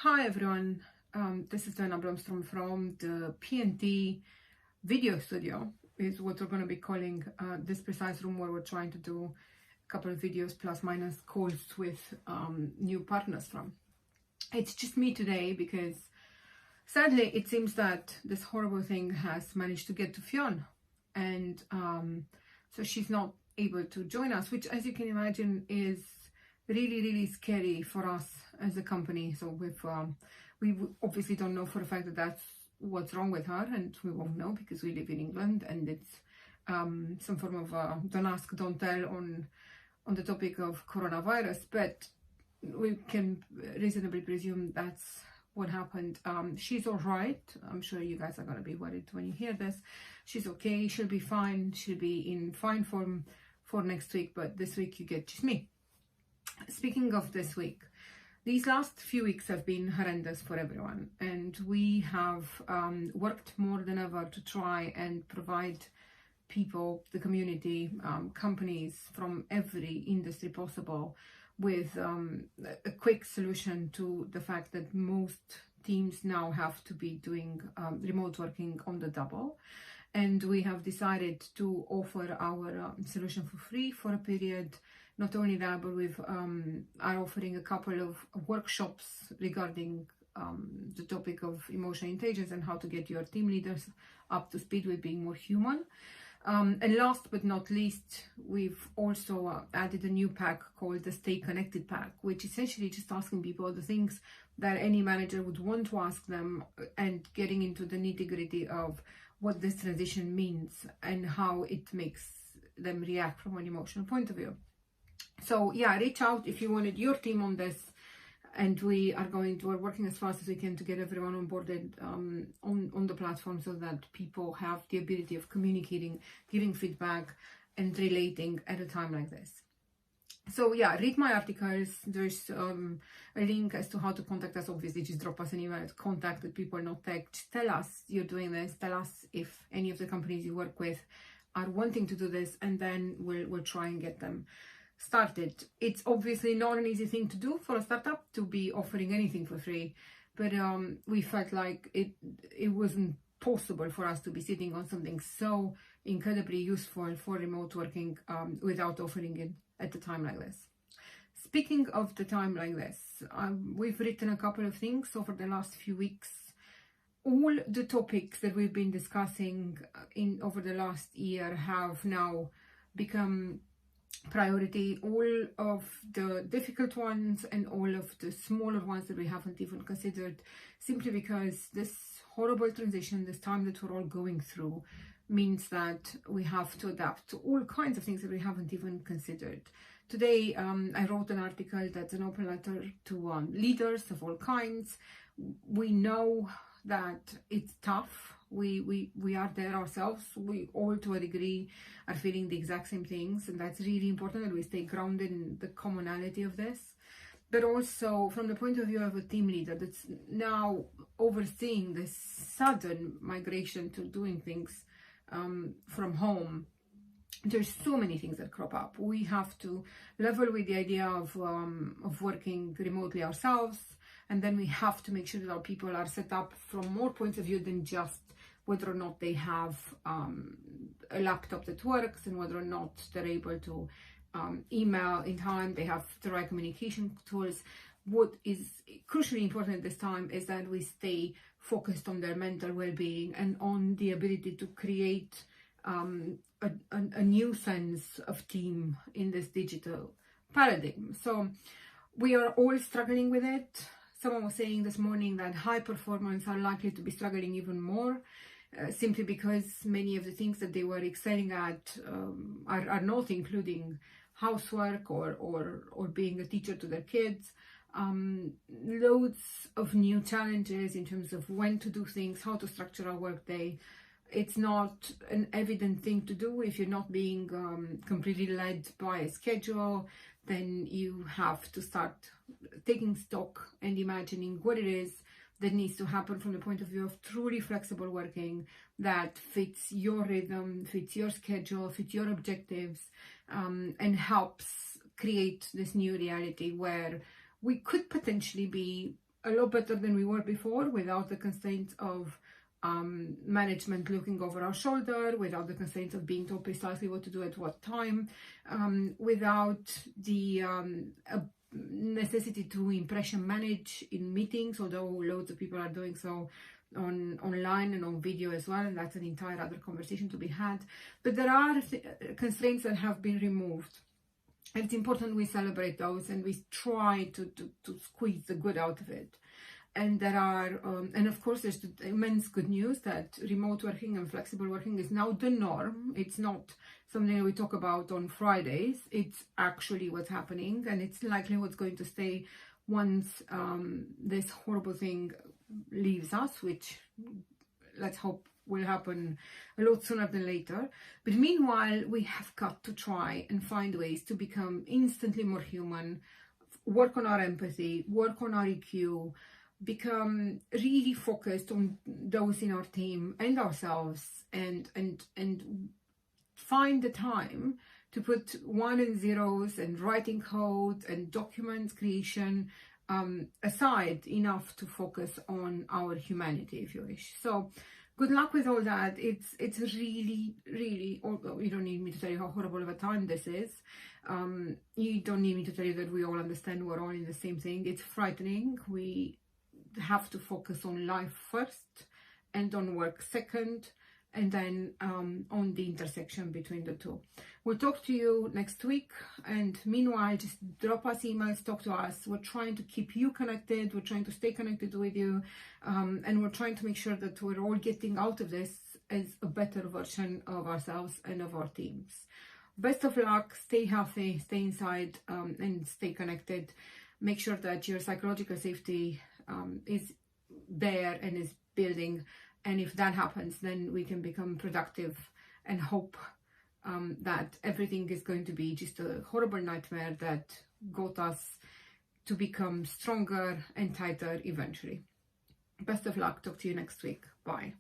Hi everyone, this is Diana Blomstrom from the PNT video studio, is what we're going to be calling this precise room, where we're trying to do a couple of videos plus minus calls with new partners from. It's just me today because sadly it seems that this horrible thing has managed to get to Fionn, and so she's not able to join us, which, as you can imagine, is really scary for us as a company. So we obviously don't know for a fact that that's what's wrong with her, and we won't know because we live in England, and it's some form of don't ask, don't tell on the topic of coronavirus, but we can reasonably presume that's what happened. She's all right. I'm sure you guys are going to be worried when you hear this. She's okay. She'll be fine. She'll be in fine form for next week, but this week you get just me. Speaking of this week, these last few weeks have been horrendous for everyone, and we have worked more than ever to try and provide people, the community, companies from every industry possible with a quick solution to the fact that most teams now have to be doing remote working on the double. And we have decided to offer our solution for free for a period. Not only that, but we are offering a couple of workshops regarding the topic of emotional intelligence and how to get your team leaders up to speed with being more human. And last but not least, we've also added a new pack called the Stay Connected pack, which essentially just asking people the things that any manager would want to ask them, and getting into the nitty-gritty of what this transition means and how it makes them react from an emotional point of view. So yeah, reach out if you wanted your team on this, and we're working as fast as we can to get everyone onboarded on the platform, so that people have the ability of communicating, giving feedback, and relating at a time like this. So yeah, read my articles. There's a link as to how to contact us. Obviously, just drop us an email at contact@peoplenotech. Just tell us you're doing this. Tell us if any of the companies you work with are wanting to do this, and then we'll try and get them started. It's obviously not an easy thing to do for a startup to be offering anything for free, but we felt like it wasn't possible for us to be sitting on something so incredibly useful for remote working without offering it at a time like this. Speaking of the time like this, we've written a couple of things over the last few weeks. All the topics that we've been discussing over the last year have now become priority. All of the difficult ones and all of the smaller ones that we haven't even considered, simply because this horrible transition, this time that we're all going through, means that we have to adapt to all kinds of things that we haven't even considered. Today I wrote an article that's an open letter to leaders of all kinds. We know that it's tough. We are there ourselves. We all, to a degree, are feeling the exact same things, and that's really important that we stay grounded in the commonality of this. But also from the point of view of a team leader that's now overseeing this sudden migration to doing things from home, there's so many things that crop up. We have to level with the idea of working remotely ourselves, and then we have to make sure that our people are set up from more points of view than just whether or not they have a laptop that works, and whether or not they're able to email in time, they have the right communication tools. What is crucially important at this time is that we stay focused on their mental well-being and on the ability to create a new sense of team in this digital paradigm. So we are all struggling with it. Someone was saying this morning that high performance are likely to be struggling even more, simply because many of the things that they were excelling at are not including housework or being a teacher to their kids. Loads of new challenges in terms of when to do things, how to structure our workday. It's not an evident thing to do if you're not being completely led by a schedule. Then you have to start taking stock and imagining what it is that needs to happen from the point of view of truly flexible working that fits your rhythm, fits your schedule, fits your objectives, and helps create this new reality where we could potentially be a lot better than we were before, without the constraints of management looking over our shoulder, without the constraints of being told precisely what to do at what time, without the necessity to impression manage in meetings, although loads of people are doing so online and on video as well, and that's an entire other conversation to be had. But there are constraints that have been removed, and it's important we celebrate those and we try to squeeze the good out of it. And there are, and of course, there's the immense good news that remote working and flexible working is now the norm. It's not something we talk about on Fridays. It's actually what's happening, and it's likely what's going to stay once this horrible thing leaves us, which let's hope will happen a lot sooner than later. But meanwhile, we have got to try and find ways to become instantly more human, work on our empathy, work on our EQ, become really focused on those in our team and ourselves, and find the time to put one and zeros and writing code and document creation aside enough to focus on our humanity, if you wish. So good luck with all that. It's really, really, although you don't need me to tell you how horrible of a time this is. You don't need me to tell you that we all understand we're all in the same thing. It's frightening. We have to focus on life first and on work second, and then on the intersection between the two. We'll talk to you next week, and meanwhile, just drop us emails, talk to us. We're trying to keep you connected, we're trying to stay connected with you, and we're trying to make sure that we're all getting out of this as a better version of ourselves and of our teams. Best of luck, stay healthy, stay inside, and stay connected. Make sure that your psychological safety is there and is building, and if that happens, then we can become productive and hope that everything is going to be just a horrible nightmare that got us to become stronger and tighter eventually. Best of luck. Talk to you next week. Bye.